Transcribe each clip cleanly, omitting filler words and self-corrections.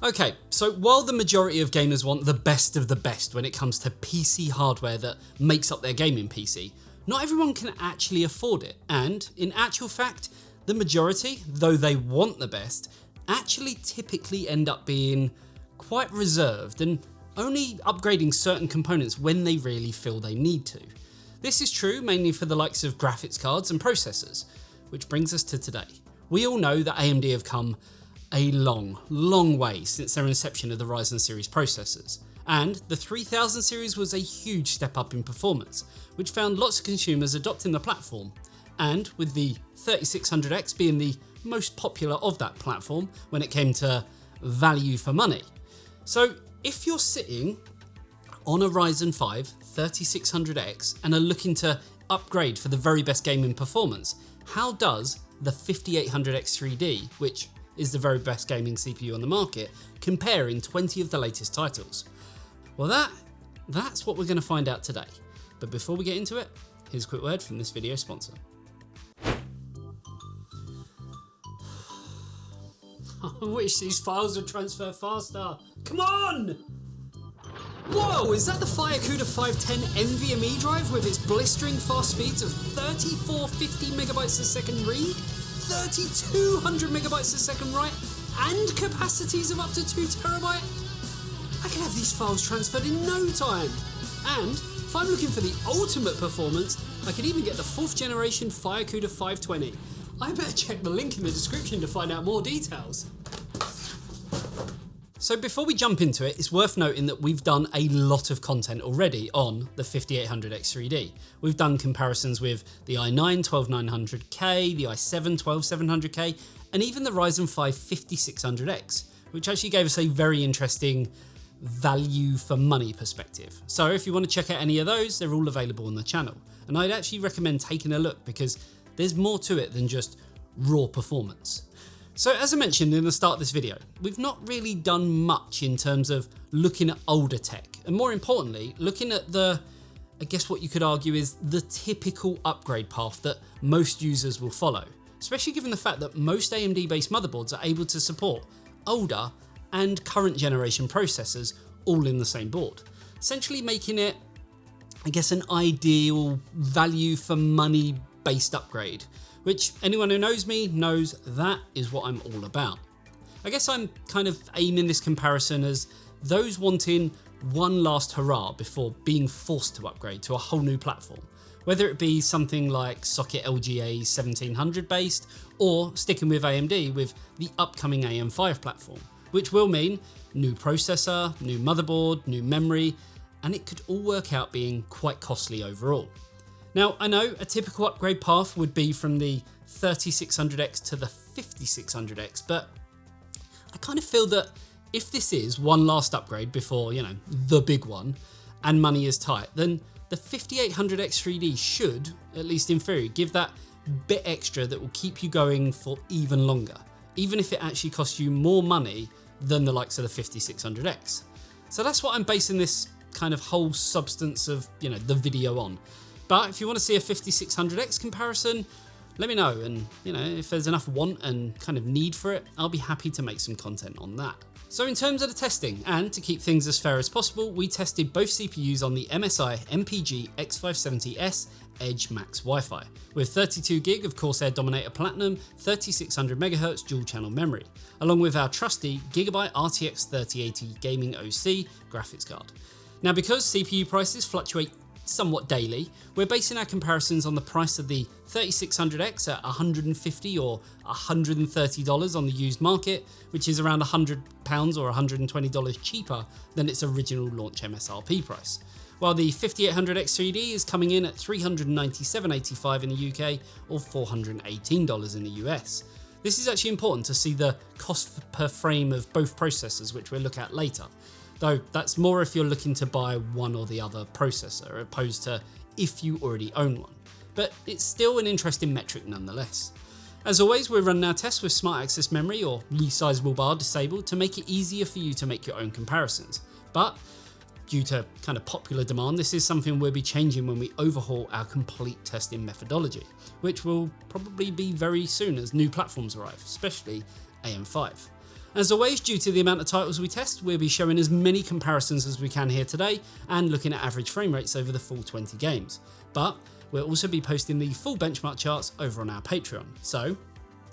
Okay, so while the majority of gamers want the best of the best when it comes to PC hardware that makes up their gaming PC, not everyone can actually afford it, and in actual fact, the majority, though they want the best, actually typically end up being quite reserved and only upgrading certain components when they really feel they need to. This is true mainly for the likes of graphics cards and processors, which brings us to today. We all know that AMD have come a long way since their inception of the Ryzen series processors, and the 3000 series was a huge step up in performance, which found lots of consumers adopting the platform, and with the 3600X being the most popular of that platform when it came to value for money. So if you're sitting on a Ryzen 5 3600X and are looking to upgrade for the very best gaming performance, how does the 5800X 3D, which is the very best gaming CPU on the market, compare in 20 of the latest titles? Well, that's what we're going to find out today. But before we get into it, here's a quick word from this video sponsor. I wish these files would transfer faster. Come on! Whoa, is that the FireCuda 510 NVMe drive with its blistering fast speeds of 3450 megabytes a second read, 3200 megabytes a second write, and capacities of up to 2 terabyte? I can have these files transferred in no time. And if I'm looking for the ultimate performance, I could even get the 4th generation FireCuda 520. I better check the link in the description to find out more details. So before we jump into it, it's worth noting that we've done a lot of content already on the 5800X 3D. We've done comparisons with the i9 12900K, the i7 12700K, and even the Ryzen 5 5600X, which actually gave us a very interesting value for money perspective. So if you want to check out any of those, they're all available on the channel. And I'd actually recommend taking a look because there's more to it than just raw performance. So as I mentioned in the start of this video, we've not really done much in terms of looking at older tech, and more importantly, looking at I guess what you could argue is the typical upgrade path that most users will follow, especially given the fact that most AMD based motherboards are able to support older and current generation processors all in the same board, essentially making it, I guess, an ideal value for money based upgrade, which anyone who knows me knows that is what I'm all about. I guess I'm kind of aiming this comparison as those wanting one last hurrah before being forced to upgrade to a whole new platform, whether it be something like socket LGA 1700 based or sticking with AMD with the upcoming AM5 platform, which will mean new processor, new motherboard, new memory, and it could all work out being quite costly overall. Now, I know a typical upgrade path would be from the 3600X to the 5600X, but I kind of feel that if this is one last upgrade before, the big one, and money is tight, then the 5800X 3D should, at least in theory, give that bit extra that will keep you going for even longer, even if it actually costs you more money than the likes of the 5600X. So that's what I'm basing this kind of whole substance of, the video on. But if you want to see a 5600X comparison, let me know, and if there's enough want and kind of need for it, I'll be happy to make some content on that. So in terms of the testing, and to keep things as fair as possible, we tested both CPUs on the MSI MPG X570S Edge Max Wi-Fi, with 32GB of Corsair Dominator Platinum, 3600MHz dual channel memory, along with our trusty Gigabyte RTX 3080 Gaming OC graphics card. Now, because CPU prices fluctuate somewhat daily, we're basing our comparisons on the price of the 3600X at $150 or $130 on the used market, which is around £100 or $120 cheaper than its original launch MSRP price. While the 5800X 3D is coming in at $397.85 in the UK or $418 in the US. This is actually important to see the cost per frame of both processors, which we'll look at later. Though that's more if you're looking to buy one or the other processor, opposed to if you already own one. But it's still an interesting metric nonetheless. As always, we're running our tests with Smart Access Memory or resizable bar disabled to make it easier for you to make your own comparisons. But due to kind of popular demand, this is something we'll be changing when we overhaul our complete testing methodology, which will probably be very soon as new platforms arrive, especially AM5. As always, due to the amount of titles we test, we'll be showing as many comparisons as we can here today and looking at average frame rates over the full 20 games. But we'll also be posting the full benchmark charts over on our Patreon. So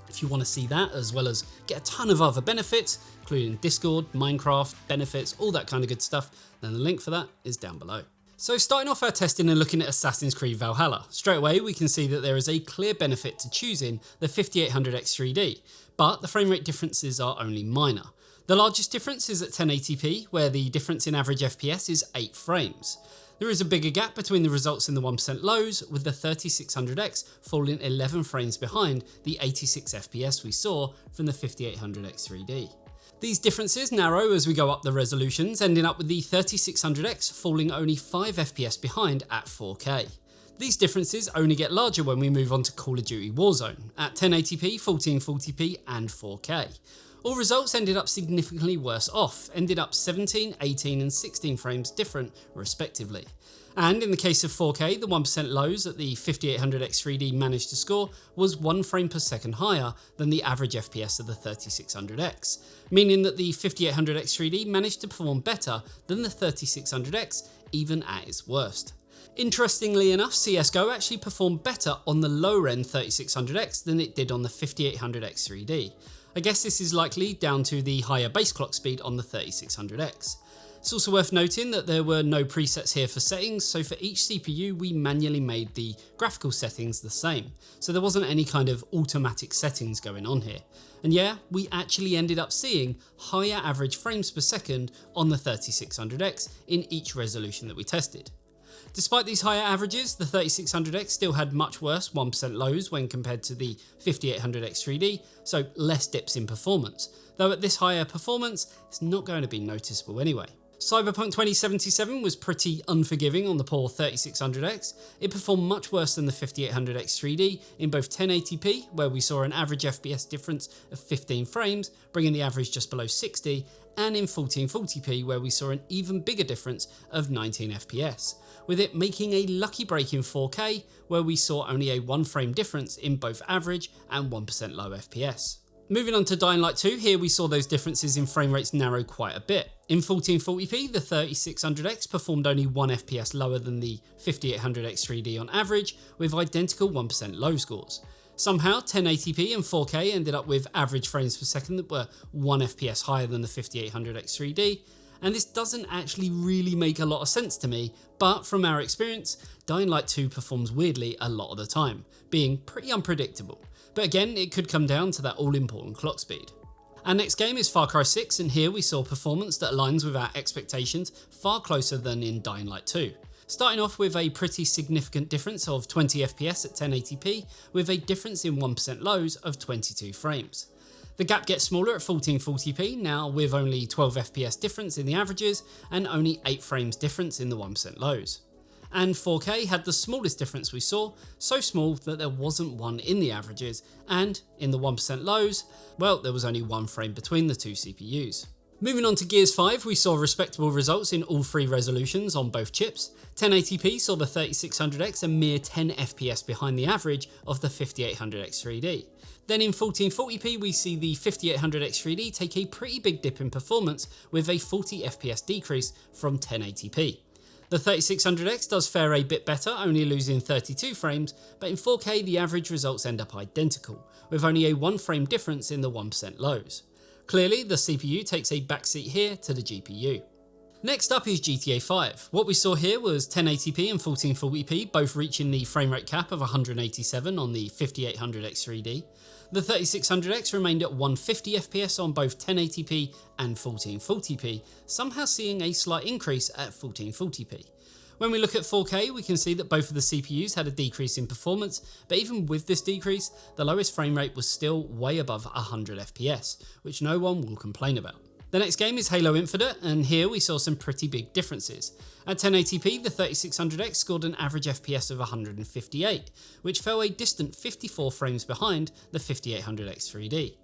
if you want to see that, as well as get a ton of other benefits, including Discord, Minecraft, benefits, all that kind of good stuff, then the link for that is down below. So starting off our testing and looking at Assassin's Creed Valhalla, straight away we can see that there is a clear benefit to choosing the 5800X3D, but the frame rate differences are only minor. The largest difference is at 1080p, where the difference in average FPS is 8 frames. There is a bigger gap between the results in the 1% lows, with the 3600X falling 11 frames behind the 86 FPS we saw from the 5800X3D. These differences narrow as we go up the resolutions, ending up with the 3600X falling only 5 FPS behind at 4K. These differences only get larger when we move on to Call of Duty Warzone, at 1080p, 1440p and 4K. All results ended up significantly worse off, ended up 17, 18 and 16 frames different respectively. And in the case of 4K, the 1% lows that the 5800X3D managed to score was 1 frame per second higher than the average FPS of the 3600X, meaning that the 5800X3D managed to perform better than the 3600X even at its worst. Interestingly enough, CSGO actually performed better on the lower end 3600X than it did on the 5800X3D. I guess this is likely down to the higher base clock speed on the 3600X. It's also worth noting that there were no presets here for settings, so for each CPU we manually made the graphical settings the same, so there wasn't any kind of automatic settings going on here. And yeah, we actually ended up seeing higher average frames per second on the 3600X in each resolution that we tested. Despite these higher averages, the 3600X still had much worse 1% lows when compared to the 5800X3D, so less dips in performance, though at this higher performance, it's not going to be noticeable anyway. Cyberpunk 2077 was pretty unforgiving on the poor 3600X. It performed much worse than the 5800X3D in both 1080p, where we saw an average FPS difference of 15 frames, bringing the average just below 60, and in 1440p, where we saw an even bigger difference of 19 FPS, with it making a lucky break in 4K, where we saw only a 1 frame difference in both average and 1% low FPS. Moving on to Dying Light 2, here we saw those differences in frame rates narrow quite a bit. In 1440p, the 3600X performed only 1 FPS lower than the 5800X3D on average, with identical 1% low scores. Somehow 1080p and 4K ended up with average frames per second that were 1 FPS higher than the 5800X3D, and this doesn't actually really make a lot of sense to me, but from our experience, Dying Light 2 performs weirdly a lot of the time, being pretty unpredictable. But again, it could come down to that all-important clock speed. Our next game is Far Cry 6, and here we saw performance that aligns with our expectations far closer than in Dying Light 2. Starting off with a pretty significant difference of 20 FPS at 1080p, with a difference in 1% lows of 22 frames. The gap gets smaller at 1440p, now with only 12 FPS difference in the averages and only 8 frames difference in the 1% lows. And 4K had the smallest difference we saw, so small that there wasn't one in the averages, and in the 1% lows, well, there was only 1 frame between the two CPUs. Moving on to Gears 5, we saw respectable results in all 3 resolutions on both chips. 1080p saw the 3600X a mere 10 FPS behind the average of the 5800X3D. Then in 1440p we see the 5800X3D take a pretty big dip in performance with a 40 FPS decrease from 1080p. The 3600X does fare a bit better, only losing 32 frames, but in 4K the average results end up identical, with only a 1 frame difference in the 1% lows. Clearly the CPU takes a backseat here to the GPU. Next up is GTA 5. What we saw here was 1080p and 1440p both reaching the frame rate cap of 187 on the 5800X3D. The 3600X remained at 150 FPS on both 1080p and 1440p, somehow seeing a slight increase at 1440p. When we look at 4K, we can see that both of the CPUs had a decrease in performance, but even with this decrease, the lowest frame rate was still way above 100 FPS, which no one will complain about. The next game is Halo Infinite, and here we saw some pretty big differences. At 1080p, the 3600X scored an average FPS of 158, which fell a distant 54 frames behind the 5800X3D.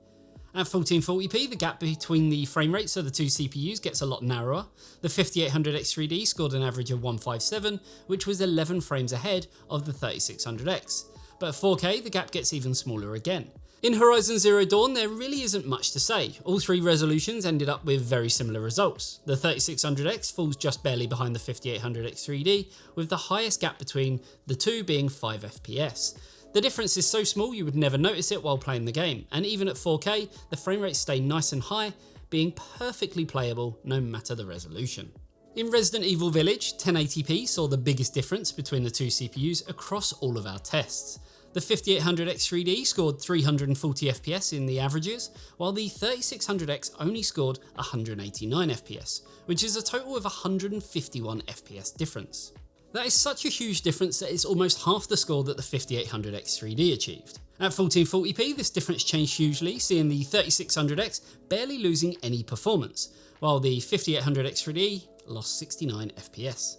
At 1440p, the gap between the frame rates of the two CPUs gets a lot narrower. The 5800X3D scored an average of 157, which was 11 frames ahead of the 3600X. But at 4K, the gap gets even smaller again. In Horizon Zero Dawn, there really isn't much to say. All three resolutions ended up with very similar results. The 3600X falls just barely behind the 5800X 3D, with the highest gap between the two being 5 FPS. The difference is so small you would never notice it while playing the game, and even at 4K, the frame rates stay nice and high, being perfectly playable no matter the resolution. In Resident Evil Village, 1080p saw the biggest difference between the two CPUs across all of our tests. The 5800X 3D scored 340 FPS in the averages, while the 3600X only scored 189 FPS, which is a total of 151 FPS difference. That is such a huge difference that it's almost half the score that the 5800X 3D achieved. At 1440p, this difference changed hugely, seeing the 3600X barely losing any performance, while the 5800X 3D lost 69 FPS.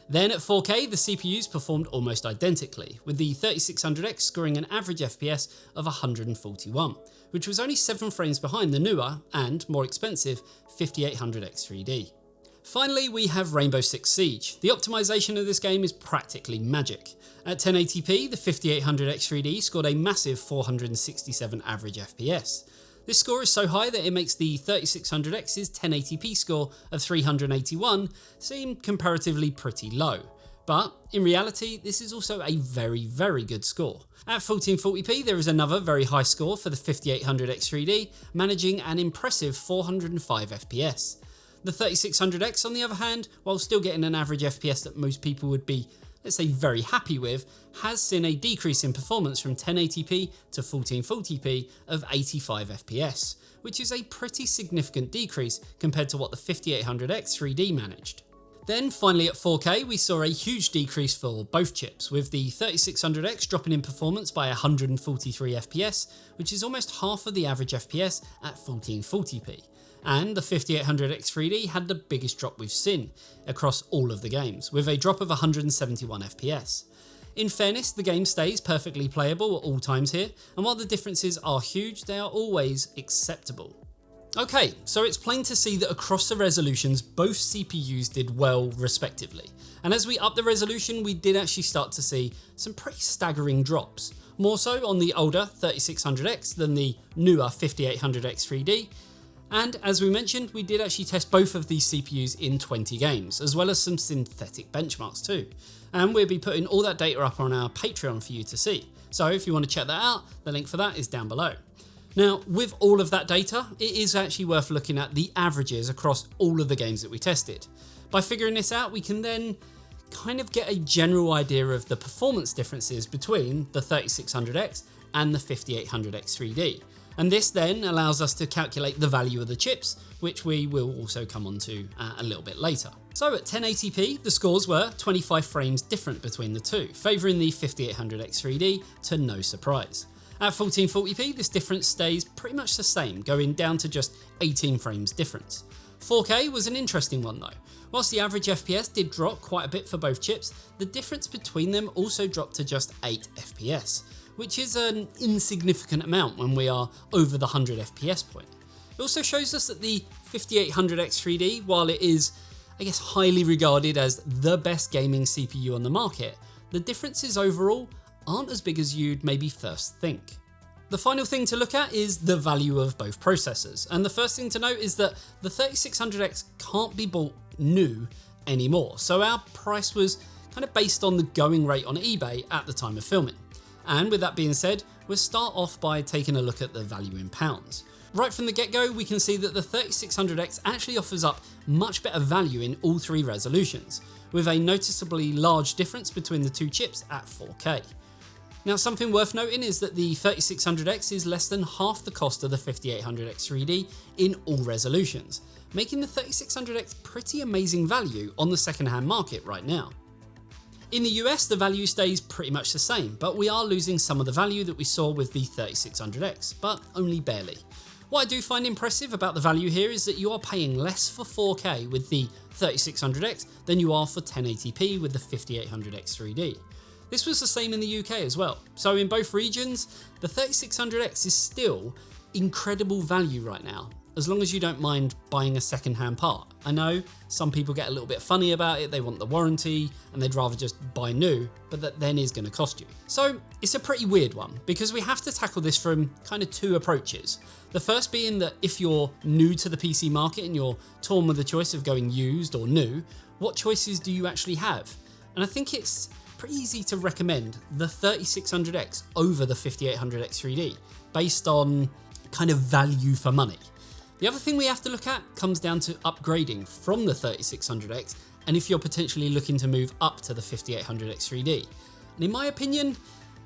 Then at 4K, the CPUs performed almost identically, with the 3600X scoring an average FPS of 141, which was only 7 frames behind the newer and more expensive 5800X 3D. Finally, we have Rainbow Six Siege. The optimization of this game is practically magic. At 1080p, the 5800X 3D scored a massive 467 average FPS. This score is so high that it makes the 3600X's 1080p score of 381 seem comparatively pretty low. But in reality, this is also a very good score. At 1440p, there is another very high score for the 5800X 3D, managing an impressive 405 FPS. The 3600X, on the other hand, while still getting an average FPS that most people would be, let's say, very happy with, has seen a decrease in performance from 1080p to 1440p of 85 FPS, which is a pretty significant decrease compared to what the 5800X 3D managed. Then finally at 4K, we saw a huge decrease for both chips, with the 3600X dropping in performance by 143 FPS, which is almost half of the average FPS at 1440p. And the 5800X 3D had the biggest drop we've seen across all of the games, with a drop of 171 FPS. In fairness, the game stays perfectly playable at all times here, and while the differences are huge, they are always acceptable. Okay, so it's plain to see that across the resolutions, both CPUs did well respectively. And as we up the resolution, we did actually start to see some pretty staggering drops. More so on the older 3600X than the newer 5800X 3D. And as we mentioned, we did actually test both of these CPUs in 20 games, as well as some synthetic benchmarks too. And we'll be putting all that data up on our Patreon for you to see. So if you want to check that out, the link for that is down below. Now, with all of that data, it is actually worth looking at the averages across all of the games that we tested. By figuring this out, we can then kind of get a general idea of the performance differences between the 3600X and the 5800X 3D. And this then allows us to calculate the value of the chips, which we will also come on to a little bit later. So at 1080p, the scores were 25 frames different between the two, favouring the 5800X 3D to no surprise. At 1440p, this difference stays pretty much the same, going down to just 18 frames difference. 4K was an interesting one though. Whilst the average FPS did drop quite a bit for both chips, the difference between them also dropped to just 8 FPS, which is an insignificant amount when we are over the 100 FPS point. It also shows us that the 5800X 3D, while it is, I guess, highly regarded as the best gaming CPU on the market, the differences overall aren't as big as you'd maybe first think. The final thing to look at is the value of both processors, and the first thing to note is that the 3600X can't be bought new anymore, so our price was kind of based on the going rate on eBay at the time of filming. And with that being said, we'll start off by taking a look at the value in pounds. Right from the get-go, we can see that the 3600X actually offers up much better value in all three resolutions, with a noticeably large difference between the two chips at 4K. Now, something worth noting is that the 3600X is less than half the cost of the 5800X 3D in all resolutions, making the 3600X pretty amazing value on the second-hand market right now. In the US, the value stays pretty much the same, but we are losing some of the value that we saw with the 3600X, but only barely. What I do find impressive about the value here is that you are paying less for 4K with the 3600X than you are for 1080p with the 5800X 3D. This was the same in the UK as well. So in both regions, the 3600X is still incredible value right now. as long as you don't mind buying a second-hand part. I know some people get a little bit funny about it, they want the warranty and they'd rather just buy new, but that then is going to cost you. So it's a pretty weird one because we have to tackle this from kind of two approaches. The first being that if you're new to the PC market and you're torn with the choice of going used or new, what choices do you actually have? And I think it's pretty easy to recommend the 3600X over the 5800X 3D based on kind of value for money. The other thing we have to look at comes down to upgrading from the 3600X and if you're potentially looking to move up to the 5800X 3D. And in my opinion,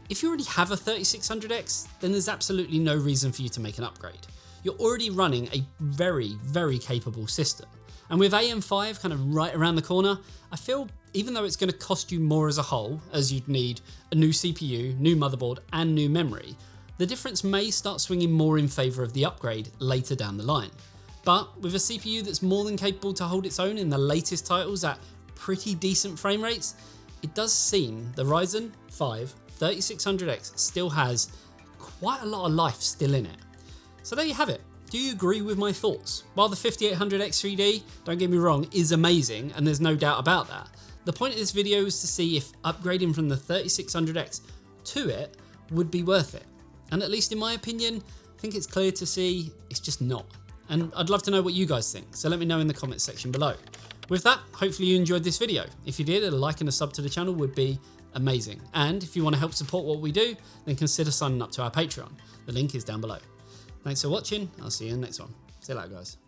if you already have a 3600X, then there's absolutely no reason for you to make an upgrade. You're already running a very, very capable system. And with AM5 kind of right around the corner, I feel even though it's going to cost you more as a whole, as you'd need a new CPU, new motherboard, and new memory, the difference may start swinging more in favour of the upgrade later down the line. But with a CPU that's more than capable to hold its own in the latest titles at pretty decent frame rates, it does seem the Ryzen 5 3600X still has quite a lot of life still in it. So there you have it. Do you agree with my thoughts? While the 5800X 3D, don't get me wrong, is amazing and there's no doubt about that, the point of this video is to see if upgrading from the 3600X to it would be worth it. And at least in my opinion, I think it's clear to see it's just not. And I'd love to know what you guys think, so let me know in the comments section below. With that, hopefully you enjoyed this video. If you did, a like and a sub to the channel would be amazing. And if you want to help support what we do, then consider signing up to our Patreon. The link is down below. Thanks for watching. I'll see you in the next one. See you later, guys.